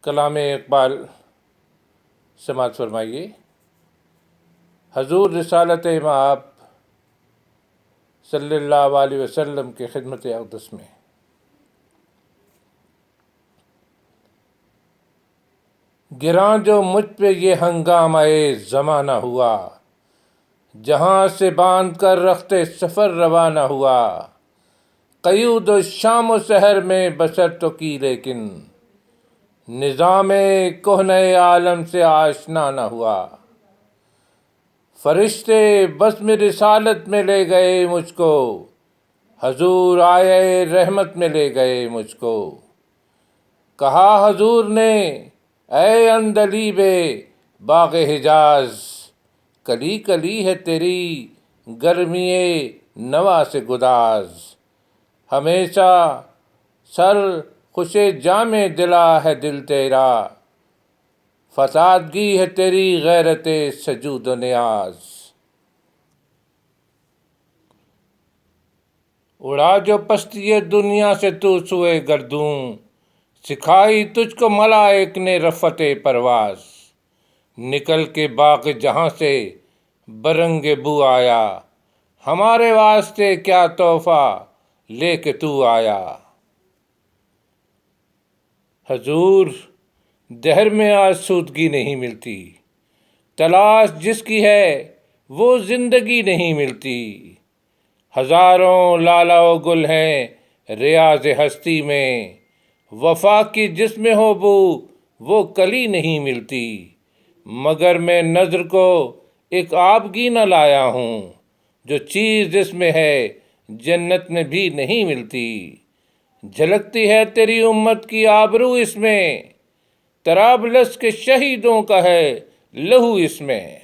کلام اقبال سماعت فرمائیے۔ حضور رسالت مآب صلی اللہ علیہ وسلم کی خدمت اقدس میں گراں جو مجھ پہ یہ ہنگامہ زمانہ ہوا، جہاں سے باندھ کر رخت سفر روانہ ہوا، قیود و شام و سحر میں بسر تو کی لیکن نظام کہنہ عالم سے آشنا نہ ہوا۔ فرشتے بزم رسالت میں لے گئے مجھ کو، حضور آئے رحمت میں لے گئے مجھ کو۔ کہا حضور نے اے عندلیب باغ حجاز، کلی کلی ہے تیری گرمی نوا سے گداز۔ ہمیشہ سر خوش جام دلا ہے دل تیرا، فسادگی ہے تیری غیرت سجود و نیاز۔ اڑا جو پستی دنیا سے تو سوئے گردوں، سکھائی تجھ کو ملائک نے رفعت پرواز۔ نکل کے باغ جہاں سے برنگ بو آیا، ہمارے واسطے کیا تحفہ لے کے تو آیا۔ حضور دہر میں آسودگی نہیں ملتی، تلاش جس کی ہے وہ زندگی نہیں ملتی۔ ہزاروں لالا و گل ہیں ریاض ہستی میں، وفا کی جس میں ہو بو وہ کلی نہیں ملتی۔ مگر میں نظر کو ایک آبگی نہ لایا ہوں، جو چیز جس میں ہے جنت میں بھی نہیں ملتی۔ جھلکتی ہے تیری امت کی آبرو اس میں، طرابلس کے شہیدوں کا ہے لہو اس میں۔